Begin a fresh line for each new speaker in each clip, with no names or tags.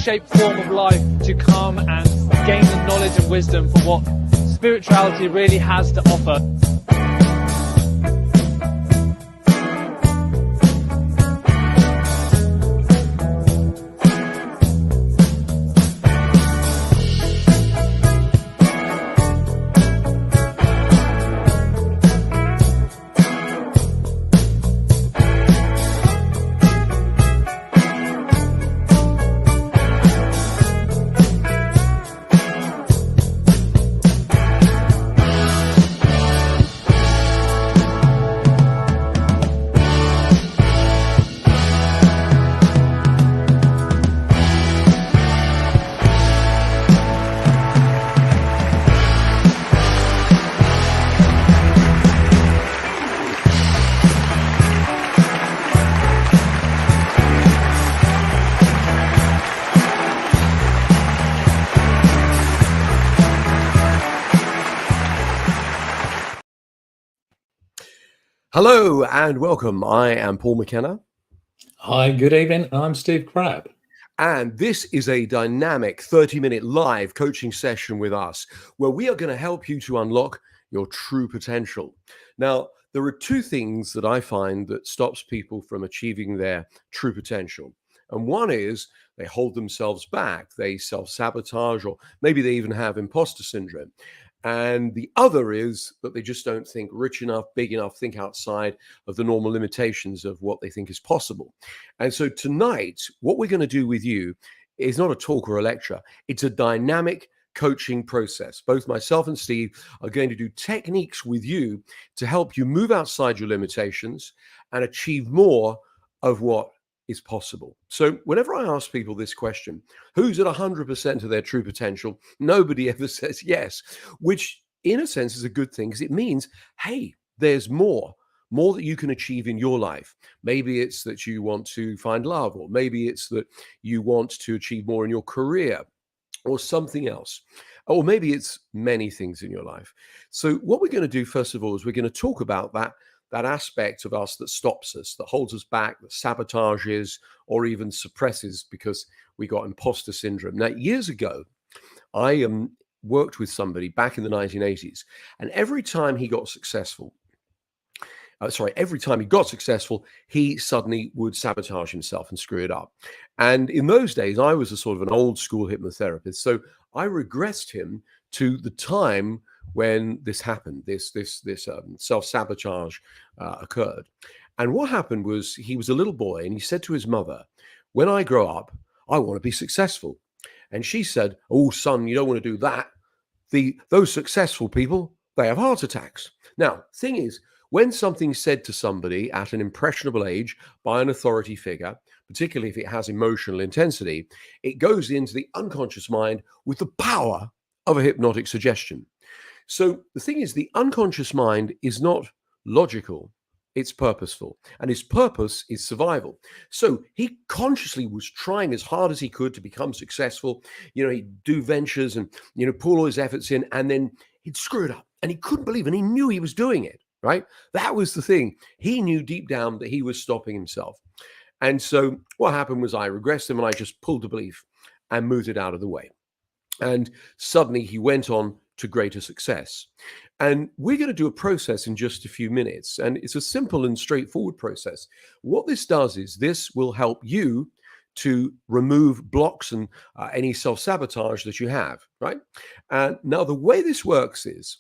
V-shaped form of life to come and gain the knowledge and wisdom for what spirituality really has to offer.
Hello and welcome. I am Paul McKenna.
Hi, good evening. I'm Steve Crabb.
And this is a dynamic 30-minute live coaching session with us where we are going to help you to unlock your true potential. Now, there are two things that I find that stops people from achieving their true potential. And one is they hold themselves back, they self-sabotage, or maybe they even have imposter syndrome. And the other is that they just don't think rich enough, big enough, think outside of the normal limitations of what they think is possible. And so tonight, what we're going to do with you is not a talk or a lecture. It's a dynamic coaching process. Both myself and Steve are going to do techniques with you to help you move outside your limitations and achieve more of what is possible. So whenever I ask people this question, who's at 100% of their true potential? Nobody ever says yes, which in a sense is a good thing because it means, hey, there's more that you can achieve in your life. Maybe it's that you want to find love, or maybe it's that you want to achieve more in your career or something else. Or maybe it's many things in your life. So what we're going to do, first of all, is we're going to talk about that aspect of us that stops us, that holds us back, that sabotages or even suppresses because we got imposter syndrome. Now, years ago, I worked with somebody back in the 1980s, and every time he got successful, he suddenly would sabotage himself and screw it up. And in those days, I was a sort of an old school hypnotherapist. So I regressed him to the time when this happened, this self-sabotage occurred. And what happened was he was a little boy and he said to his mother, when I grow up, I want to be successful. And she said, oh, son, you don't want to do that. Those successful people, they have heart attacks. Now, thing is, when something's said to somebody at an impressionable age by an authority figure, particularly if it has emotional intensity, it goes into the unconscious mind with the power of a hypnotic suggestion. So the thing is, the unconscious mind is not logical, it's purposeful. And his purpose is survival. So he consciously was trying as hard as he could to become successful. He'd do ventures and, pull all his efforts in, and then he'd screw it up. And he couldn't believe it, and he knew he was doing it, right? That was the thing. He knew deep down that he was stopping himself. And so what happened was I regressed him and I just pulled the belief and moved it out of the way. And suddenly he went on to greater success. And we're going to do a process in just a few minutes. And it's a simple and straightforward process. What this does is this will help you to remove blocks and any self-sabotage that you have, right? And now the way this works is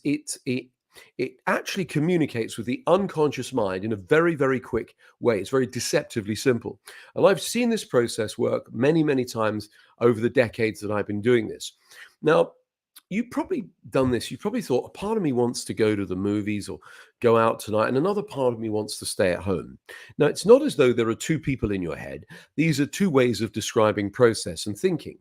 it actually communicates with the unconscious mind in a very, very quick way. It's very deceptively simple. And I've seen this process work many, many times over the decades that I've been doing this. Now, you've probably done this. You probably thought, a part of me wants to go to the movies or go out tonight, and another part of me wants to stay at home. Now, it's not as though there are two people in your head. These are two ways of describing process and thinking.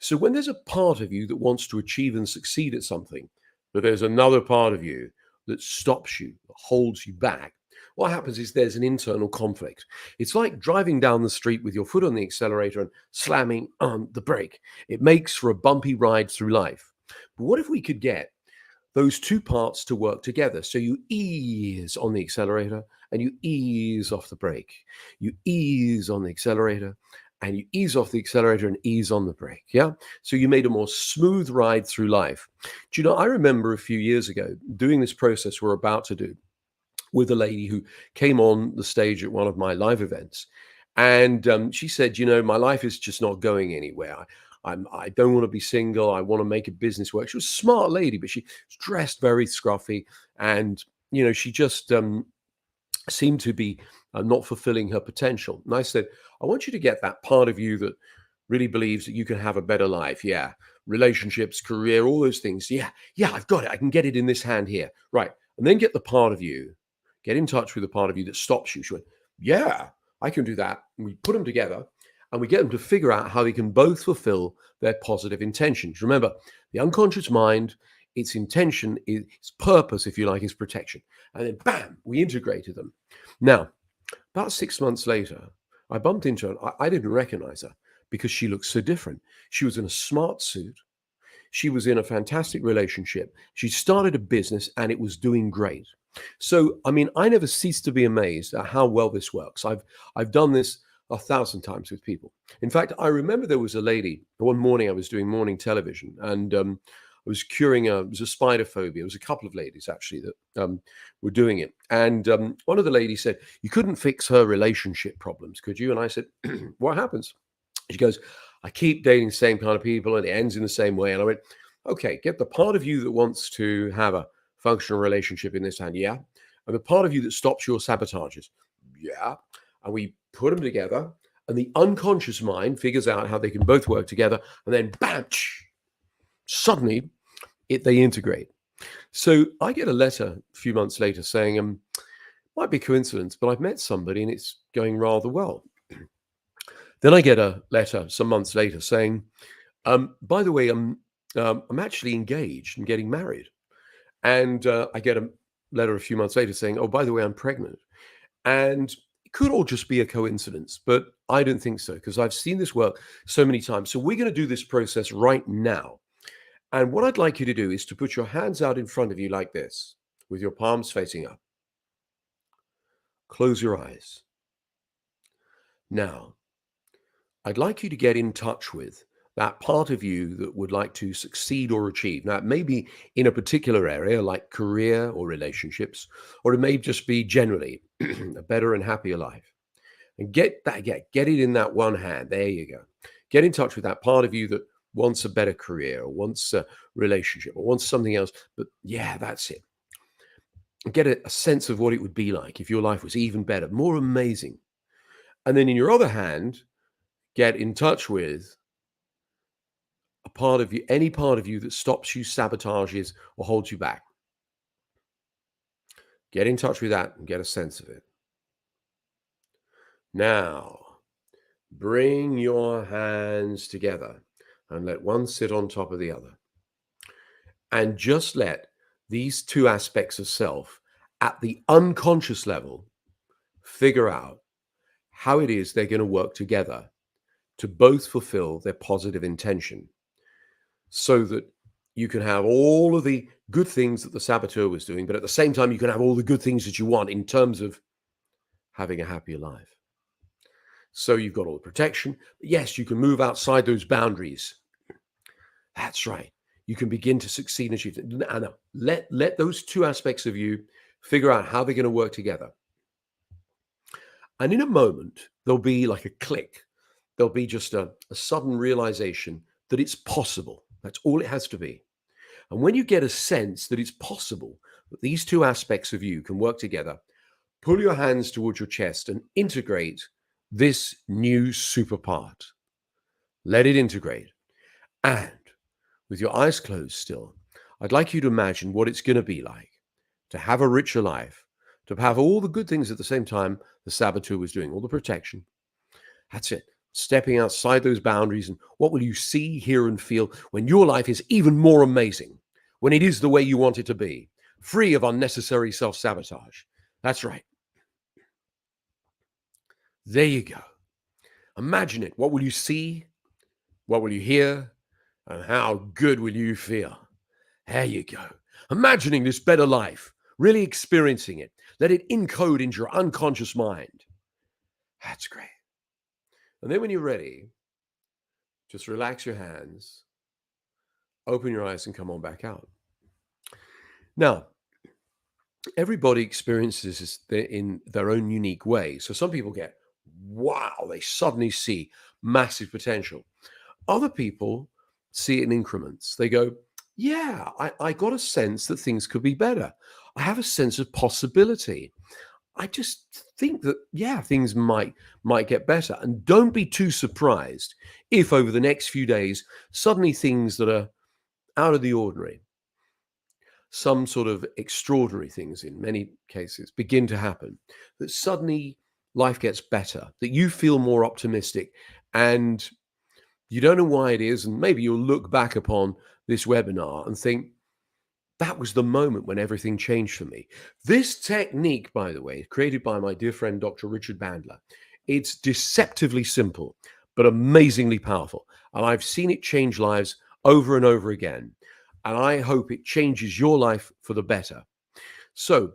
So when there's a part of you that wants to achieve and succeed at something, but there's another part of you that stops you, that holds you back, what happens is there's an internal conflict. It's like driving down the street with your foot on the accelerator and slamming on the brake. It makes for a bumpy ride through life. But what if we could get those two parts to work together? So you ease on the accelerator and you ease off the brake. You ease on the accelerator and you ease off the accelerator and ease on the brake. Yeah. So you made a more smooth ride through life. Do you know, I remember a few years ago doing this process we're about to do with a lady who came on the stage at one of my live events. And she said, you know, my life is just not going anywhere. I don't want to be single. I want to make a business work. She was a smart lady, but she was dressed very scruffy. And, you know, she just seemed to be not fulfilling her potential. And I said, I want you to get that part of you that really believes that you can have a better life. Yeah. Relationships, career, all those things. Yeah. I've got it. I can get it in this hand here. Right. And then get the part of you, get in touch with the part of you that stops you. She went, yeah, I can do that. And we put them together and we get them to figure out how they can both fulfill their positive intentions. Remember, the unconscious mind, its intention, its purpose, if you like, is protection. And then bam, we integrated them. Now, about 6 months later, I bumped into her. I didn't recognize her because she looked so different. She was in a smart suit. She was in a fantastic relationship. She started a business and it was doing great. So, I mean, I never cease to be amazed at how well this works. I've done this 1,000 times with people. In fact, I remember there was a lady, one morning I was doing morning television and I was curing it was a spider phobia. It was a couple of ladies actually that were doing it. And one of the ladies said, you couldn't fix her relationship problems, could you? And I said, what happens? She goes, I keep dating the same kind of people and it ends in the same way. And I went, okay, get the part of you that wants to have a functional relationship in this hand, yeah. And the part of you that stops your sabotages, yeah. And we put them together and the unconscious mind figures out how they can both work together. And then bam, suddenly they integrate. So I get a letter a few months later saying, might be coincidence, but I've met somebody and it's going rather well. Then I get a letter some months later saying, by the way, I'm actually engaged and getting married. And I get a letter a few months later saying, oh, by the way, I'm pregnant. And it could all just be a coincidence, but I don't think so because I've seen this work so many times. So we're going to do this process right now. And what I'd like you to do is to put your hands out in front of you like this, with your palms facing up. Close your eyes. Now, I'd like you to get in touch with that part of you that would like to succeed or achieve. Now, it may be in a particular area like career or relationships, or it may just be generally a better and happier life. And get it in that one hand. There you go. Get in touch with that part of you that wants a better career or wants a relationship or wants something else. But yeah, that's it. Get a sense of what it would be like if your life was even better, more amazing. And then in your other hand, get in touch with a part of you, any part of you that stops you, sabotages, or holds you back. Get in touch with that and get a sense of it. Now, bring your hands together and let one sit on top of the other. And just let these two aspects of self at the unconscious level figure out how it is they're going to work together to both fulfill their positive intention so that you can have all of the good things that the saboteur was doing, but at the same time, you can have all the good things that you want in terms of having a happier life. So you've got all the protection. Yes, you can move outside those boundaries. That's right. You can begin to succeed and achieve it. Now, let those two aspects of you figure out how they're going to work together. And in a moment, there'll be like a click. There'll be just a sudden realization that it's possible. That's all it has to be. And when you get a sense that it's possible that these two aspects of you can work together, pull your hands towards your chest and integrate this new super part. Let it integrate. And with your eyes closed still, I'd like you to imagine what it's going to be like to have a richer life, to have all the good things at the same time the saboteur was doing, all the protection. That's it. Stepping outside those boundaries. And what will you see, hear, and feel when your life is even more amazing, when it is the way you want it to be, free of unnecessary self-sabotage? That's right. There you go. Imagine it. What will you see? What will you hear? And how good will you feel? There you go. Imagining this better life, really experiencing it. Let it encode into your unconscious mind. That's great. And then when you're ready, just relax your hands, open your eyes, and come on back out. Now, everybody experiences this in their own unique way. So some people get, wow, they suddenly see massive potential. Other people see it in increments. They go, yeah, I got a sense that things could be better. I have a sense of possibility. I just think that, yeah, things might get better. And don't be too surprised if over the next few days, suddenly things that are out of the ordinary, some sort of extraordinary things in many cases begin to happen, that suddenly life gets better, that you feel more optimistic, and you don't know why it is. And maybe you'll look back upon this webinar and think, that was the moment when everything changed for me. This technique, by the way, created by my dear friend, Dr. Richard Bandler, it's deceptively simple, but amazingly powerful. And I've seen it change lives over and over again. And I hope it changes your life for the better. So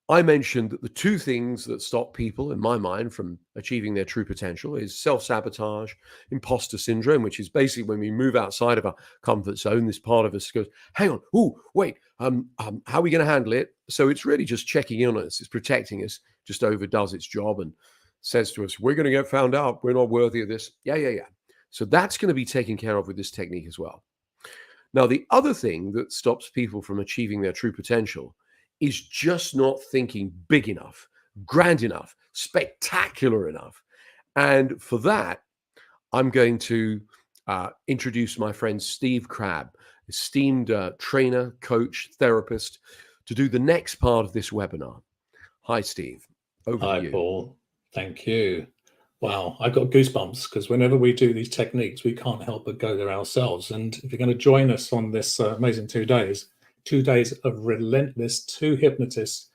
I mentioned that the two things that stop people, in my mind, from achieving their true potential is self-sabotage, imposter syndrome, which is basically when we move outside of our comfort zone, this part of us goes, hang on, wait, how are we going to handle it? So it's really just checking in on us. It's protecting us, just overdoes its job and says to us, we're going to get found out. We're not worthy of this. Yeah. So that's going to be taken care of with this technique as well. Now, the other thing that stops people from achieving their true potential is just not thinking big enough, grand enough, spectacular enough. And for that, I'm going to introduce my friend Steve Crabb, esteemed trainer, coach, therapist, to do the next part of this webinar. Hi, Steve. Over to you.
Hi, Paul. Thank you. Wow, I got goosebumps because whenever we do these techniques, we can't help but go there ourselves. And if you're going to join us on this amazing 2 days of relentless two hypnotists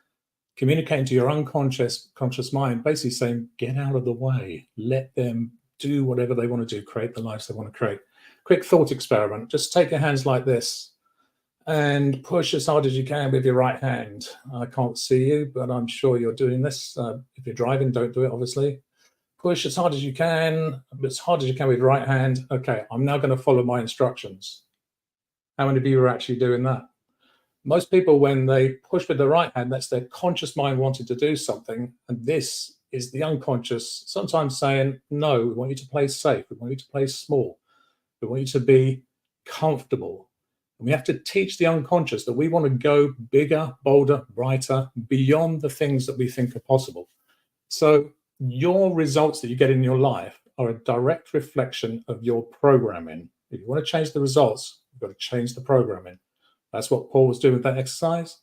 communicating to your unconscious mind, basically saying, get out of the way, let them do whatever they want to do, create the lives they want to create. Quick thought experiment. Just take your hands like this and push as hard as you can with your right hand. I can't see you, but I'm sure you're doing this. If you're driving, don't do it, obviously. Push as hard as you can with your right hand. Okay, I'm now going to follow my instructions. How many of you are actually doing that? Most people, when they push with the right hand, that's their conscious mind wanting to do something. And this is the unconscious sometimes saying, no, we want you to play safe. We want you to play small. We want you to be comfortable. And we have to teach the unconscious that we want to go bigger, bolder, brighter, beyond the things that we think are possible. So your results that you get in your life are a direct reflection of your programming. If you want to change the results, you've got to change the programming. That's what Paul was doing with that exercise.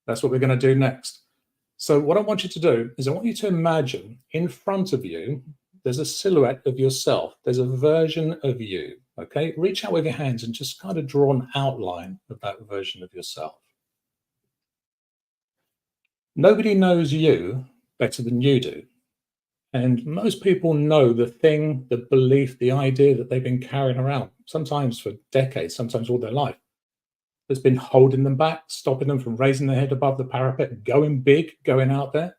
That's what we're going to do next. So what I want you to do is I want you to imagine in front of you, there's a silhouette of yourself. There's a version of you, okay? Reach out with your hands and just kind of draw an outline of that version of yourself. Nobody knows you better than you do. And most people know the thing, the belief, the idea that they've been carrying around, sometimes for decades, sometimes all their life, that's been holding them back, stopping them from raising their head above the parapet, going big, going out there.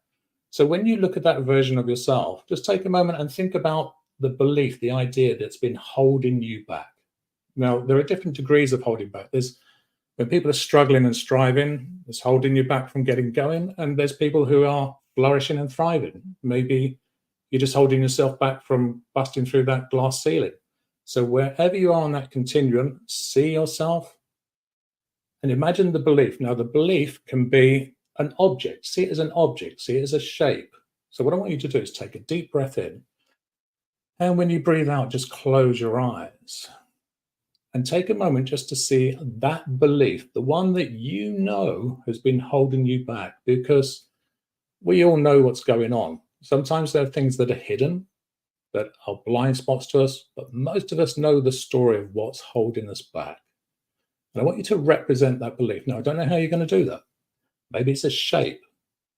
So when you look at that version of yourself, just take a moment and think about the belief, the idea that's been holding you back. Now, there are different degrees of holding back. There's when people are struggling and striving, it's holding you back from getting going. And there's people who are flourishing and thriving. Maybe you're just holding yourself back from busting through that glass ceiling. So wherever you are on that continuum, see yourself and imagine the belief. Now, the belief can be an object. See it as an object. See it as a shape. So what I want you to do is take a deep breath in. And when you breathe out, just close your eyes. And take a moment just to see that belief, the one that you know has been holding you back, because we all know what's going on. Sometimes there are things that are hidden, that are blind spots to us, but most of us know the story of what's holding us back. And I want you to represent that belief. Now, I don't know how you're going to do that. Maybe it's a shape.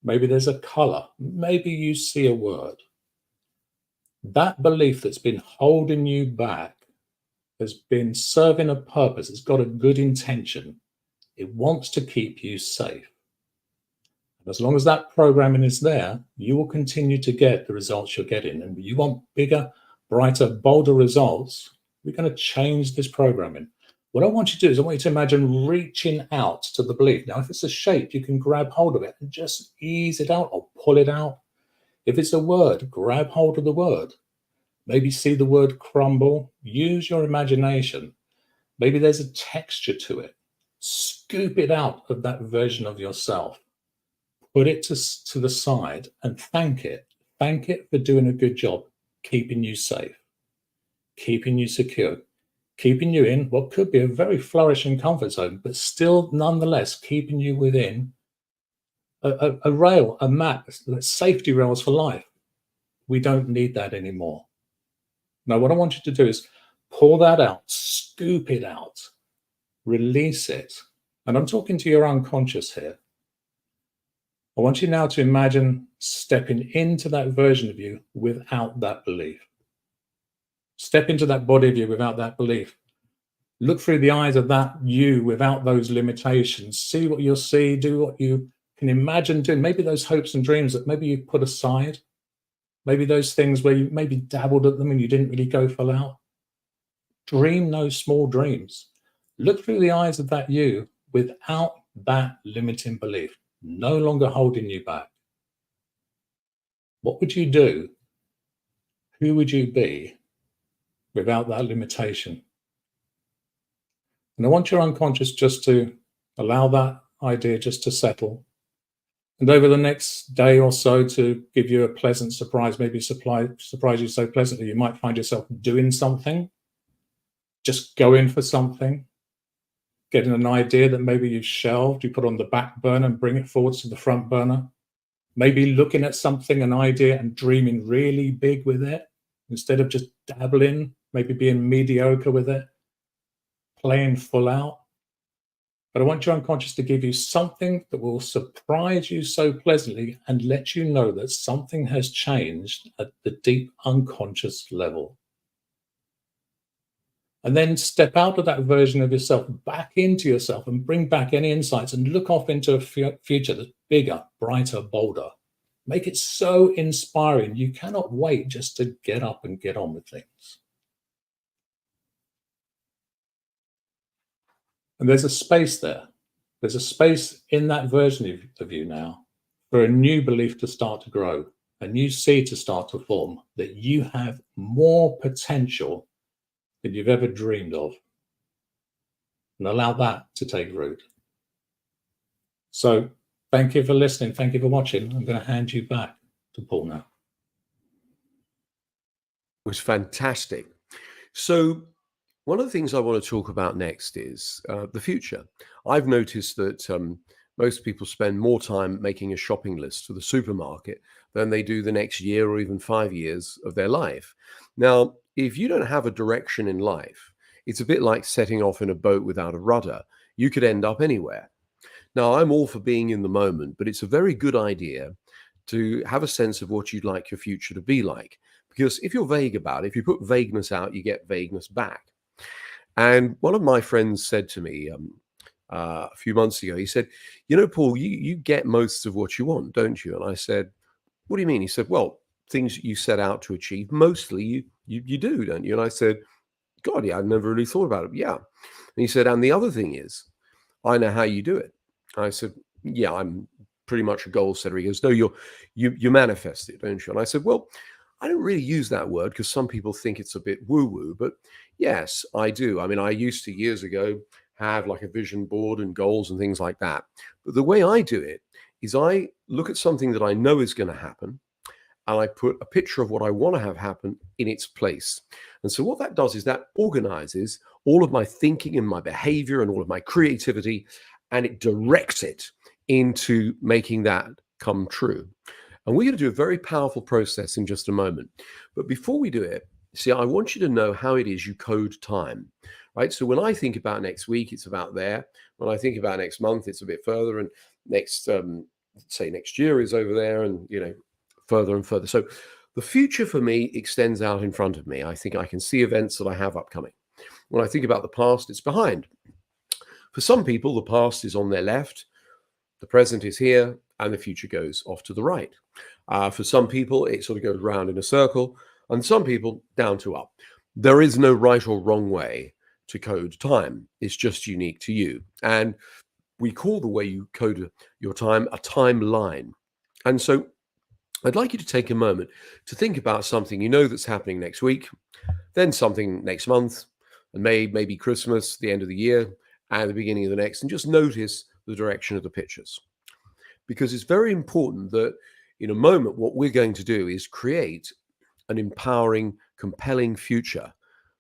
Maybe there's a color. Maybe you see a word. That belief that's been holding you back has been serving a purpose. It's got a good intention. It wants to keep you safe. As long as that programming is there, you will continue to get the results you're getting. And you want bigger, brighter, bolder results, we're going to change this programming. What I want you to do is I want you to imagine reaching out to the belief. Now, if it's a shape, you can grab hold of it and just ease it out or pull it out. If it's a word, grab hold of the word. Maybe see the word crumble. Use your imagination. Maybe there's a texture to it. Scoop it out of that version of yourself. Put it to the side and thank it. Thank it for doing a good job, keeping you safe, keeping you secure, keeping you in what could be a very flourishing comfort zone, but still nonetheless keeping you within a rail, a mat, safety rails for life. We don't need that anymore. Now, what I want you to do is pull that out, scoop it out, release it. And I'm talking to your unconscious here. I want you now to imagine stepping into that version of you without that belief. Step into that body of you without that belief. Look through the eyes of that you without those limitations. See what you'll see, do what you can imagine doing. Maybe those hopes and dreams that maybe you put aside. Maybe those things where you maybe dabbled at them and you didn't really go full out. Dream those small dreams. Look through the eyes of that you without that limiting belief. No longer holding you back. What would you do? Who would you be without that limitation? And I want your unconscious just to allow that idea just to settle. And over the next day or so to give you a pleasant surprise, maybe surprise you so pleasantly, you might find yourself doing something, just going for something. Getting an idea that maybe you've shelved, you put on the back burner and bring it forwards to the front burner. Maybe looking at something, an idea, and dreaming really big with it, instead of just dabbling, maybe being mediocre with it, playing full out. But I want your unconscious to give you something that will surprise you so pleasantly and let you know that something has changed at the deep unconscious level. And then step out of that version of yourself, back into yourself, and bring back any insights and look off into a future that's bigger, brighter, bolder. Make it so inspiring. You cannot wait just to get up and get on with things. And there's a space there. There's a space in that version of you now for a new belief to start to grow, a new seed to start to form, that you have more potential that you've ever dreamed of, and allow that to take root. So thank you for listening. Thank you for watching. I'm going to hand you back to Paul now.
It was fantastic. So one of the things I want to talk about next is the future. I've noticed that most people spend more time making a shopping list for the supermarket than they do the next year or even 5 years of their life. Now, if you don't have a direction in life, it's a bit like setting off in a boat without a rudder. You could end up anywhere. Now, I'm all for being in the moment, but it's a very good idea to have a sense of what you'd like your future to be like. Because if you're vague about it, if you put vagueness out, you get vagueness back. And one of my friends said to me a few months ago, he said, you know, Paul, you get most of what you want, don't you? And I said, what do you mean? He said, well, things you set out to achieve, mostly you do, don't you? And I said, God, yeah, I'd never really thought about it. Yeah. And he said, and the other thing is, I know how you do it. I said, yeah, I'm pretty much a goal setter. He goes, no, you manifest it, don't you? And I said, well, I don't really use that word because some people think it's a bit woo-woo, but yes, I do. I mean, I used to years ago have like a vision board and goals and things like that. But the way I do it is I look at something that I know is going to happen, and I put a picture of what I want to have happen in its place. And so what that does is that organizes all of my thinking and my behavior and all of my creativity, and it directs it into making that come true. And we're going to do a very powerful process in just a moment. But before we do it, see, I want you to know how it is you code time, right? So when I think about next week, it's about there. When I think about next month, it's a bit further. And next, say next year is over there, and, you know, further and further. So the future for me extends out in front of me. I think I can see events that I have upcoming. When I think about the past, it's behind. For some people, the past is on their left, the present is here, and the future goes off to the right. For some people, it sort of goes round in a circle, and some people down to up. There is no right or wrong way to code time. It's just unique to you. And we call the way you code your time a timeline. And so I'd like you to take a moment to think about something you know that's happening next week, then something next month, and maybe Christmas, the end of the year, and the beginning of the next, and just notice the direction of the pictures. Because it's very important that in a moment, what we're going to do is create an empowering, compelling future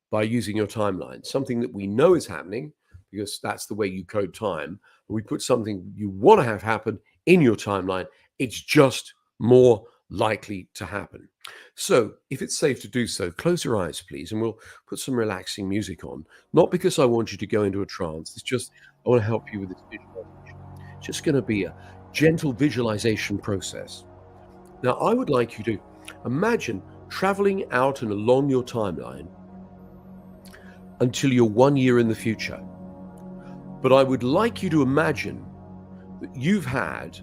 by using your timeline, something that we know is happening, because that's the way you code time. We put something you want to have happen in your timeline. It's just more likely to happen. So if it's safe to do so, close your eyes, please, and we'll put some relaxing music on. Not because I want you to go into a trance. It's just I want to help you with this visualization. It's just going to be a gentle visualization process. Now, I would like you to imagine traveling out and along your timeline until you're 1 year in the future. But I would like you to imagine that you've had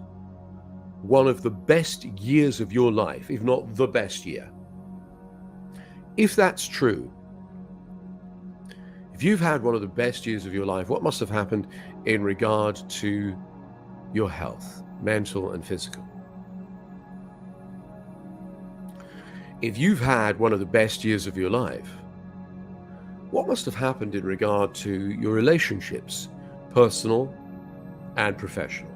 one of the best years of your life, if not the best year. If that's true, if you've had one of the best years of your life, what must have happened in regard to your health, mental and physical? If you've had one of the best years of your life, what must have happened in regard to your relationships, personal and professional?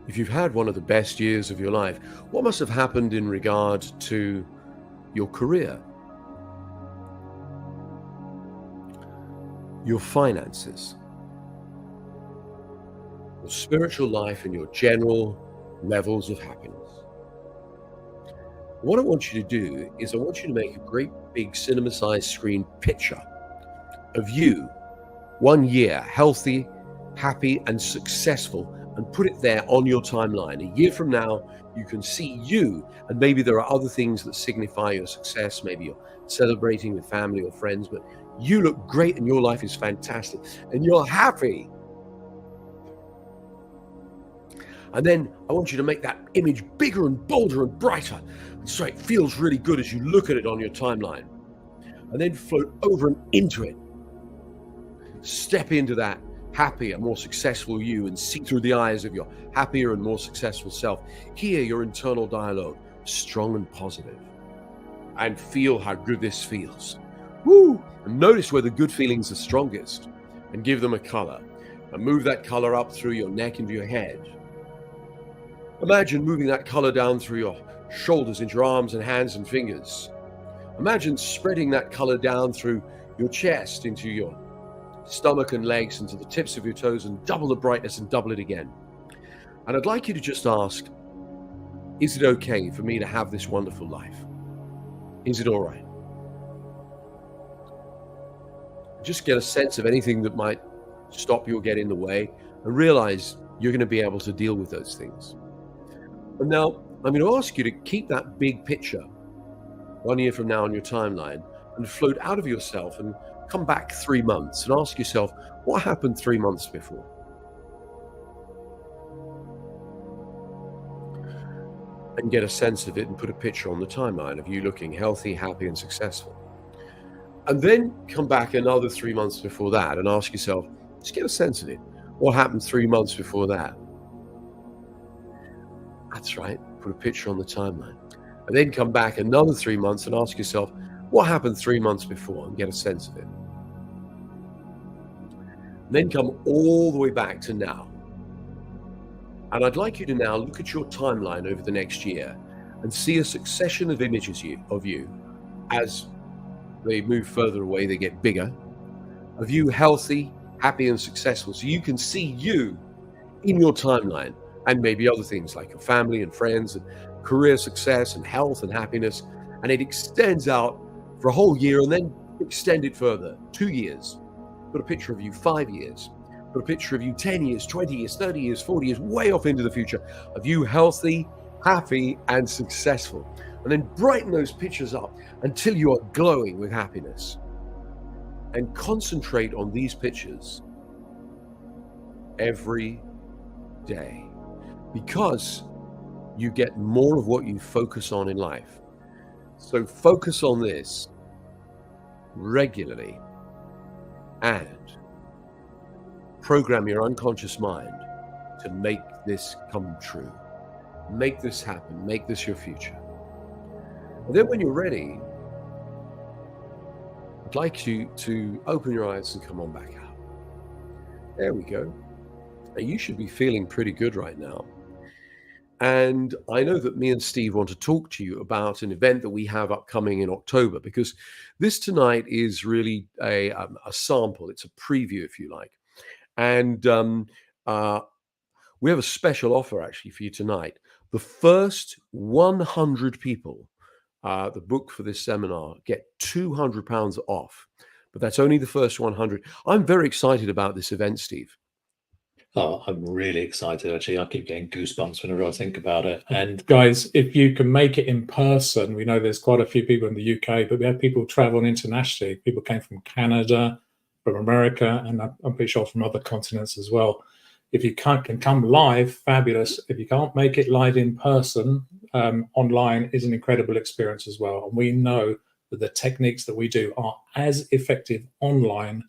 If you've had one of the best years of your life, what must have happened in regard to your career, your finances, your spiritual life, and your general levels of happiness? What I want you to do is I want you to make a great big cinema-sized screen picture of you 1 year, healthy, happy, and successful, and put it there on your timeline. A year from now, you can see you, and maybe there are other things that signify your success. Maybe you're celebrating with family or friends, but you look great and your life is fantastic and you're happy. And then I want you to make that image bigger and bolder and brighter, so it feels really good as you look at it on your timeline. And then float over and into it. Step into that happier, more successful you, and see through the eyes of your happier and more successful self. Hear your internal dialogue, strong and positive, and feel how good this feels. Woo! And notice where the good feelings are strongest, and give them a color, and move that color up through your neck into your head. Imagine moving that color down through your shoulders into your arms and hands and fingers. Imagine spreading that color down through your chest into your stomach and legs, into the tips of your toes, and double the brightness and double it again. And I'd like you to just ask, is it okay for me to have this wonderful life? Is it all right? Just get a sense of anything that might stop you or get in the way, and realize you're going to be able to deal with those things. And now I'm going to ask you to keep that big picture 1 year from now on your timeline, and float out of yourself and come back 3 months and ask yourself, what happened 3 months before? And get a sense of it and put a picture on the timeline of you looking healthy, happy, and successful. And then come back another 3 months before that and ask yourself, just get a sense of it. What happened 3 months before that? That's right, put a picture on the timeline. And then come back another 3 months and ask yourself, what happened 3 months before, and get a sense of it. Then come all the way back to now. And I'd like you to now look at your timeline over the next year and see a succession of images of you as they move further away, they get bigger, of you healthy, happy, and successful. So you can see you in your timeline, and maybe other things like your family and friends and career success and health and happiness. And it extends out for a whole year, and then extend it further, 2 years. Put a picture of you 5 years. Put a picture of you 10 years, 20 years, 30 years, 40 years, way off into the future, of you healthy, happy, and successful. And then brighten those pictures up until you are glowing with happiness. and concentrate on these pictures every day, because you get more of what you focus on in life. So focus on this regularly and program your unconscious mind to make this come true. Make this happen. Make this your future. And then when you're ready, I'd like you to open your eyes and come on back out. There we go. Now, you should be feeling pretty good right now. And I know that me and Steve want to talk to you about an event that we have upcoming in October, because this tonight is really a sample. It's a preview, if you like. And we have a special offer actually for you tonight. The first 100 people that book for this seminar get £200 off, but that's only the first 100. I'm very excited about this event, Steve.
Oh, I'm really excited, actually. I keep getting goosebumps whenever I think about it. And guys, if you can make it in person, we know there's quite a few people in the UK, but we have people traveling internationally. People came from Canada, from America, and I'm pretty sure from other continents as well. If you can come live, fabulous. If you can't make it live in person, online is an incredible experience as well. And we know that the techniques that we do are as effective online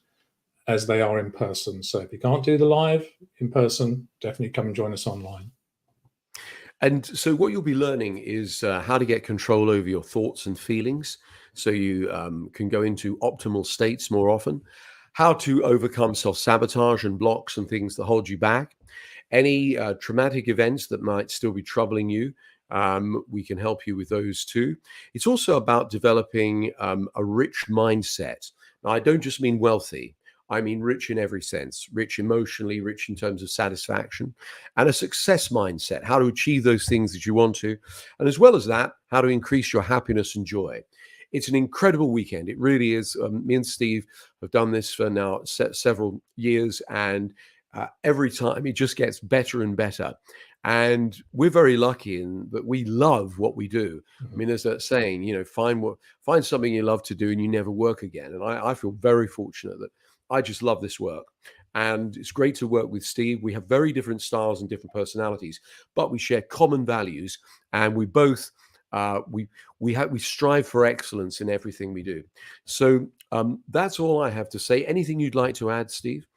as they are in person. So if you can't do the live in person, definitely come and join us online.
And so what you'll be learning is how to get control over your thoughts and feelings, so you can go into optimal states more often, how to overcome self-sabotage and blocks and things that hold you back, any traumatic events that might still be troubling you. We can help you with those too. It's also about developing a rich mindset. Now, I don't just mean wealthy. I mean rich in every sense, rich emotionally, rich in terms of satisfaction, and a success mindset, how to achieve those things that you want to. And as well as that, how to increase your happiness and joy. It's an incredible weekend. It really is. Me and Steve have done this for now several years, and every time it just gets better and better. And we're very lucky in that we love what we do. I mean, there's that saying, you know, find something you love to do and you never work again. And I feel very fortunate that I just love this work. And it's great to work with Steve. We have very different styles and different personalities, but we share common values, and we both we strive for excellence in everything we do. So that's all I have to say. Anything you'd like to add, Steve?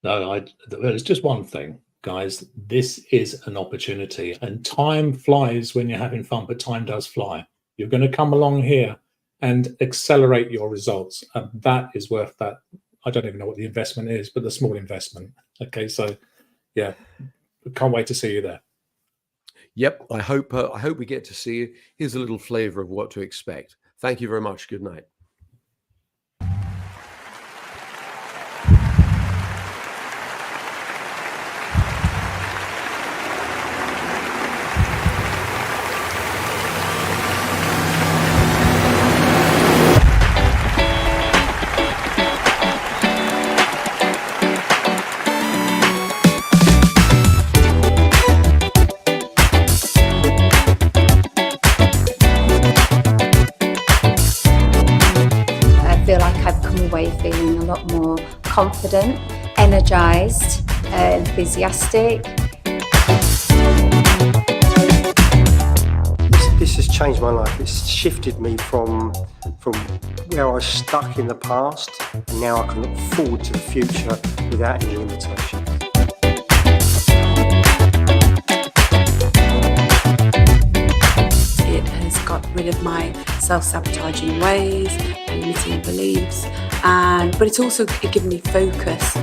No, it's just one thing, guys. This is an opportunity, and time flies when you're having fun, but time does fly. You're going to come along here and accelerate your results, and that is worth that. I don't even know what the investment is, but the small investment. Okay, so yeah, can't wait to see you there.
Yep, I hope we get to see you. Here's a little flavor of what to expect. Thank you very much. Good night.
Feeling a lot more confident, energized, enthusiastic.
This has changed my life. It's shifted me from where I was stuck in the past, and now I can look forward to the future without any limitations.
It has got rid of my self-sabotaging ways and limiting beliefs, but it's also given me focus.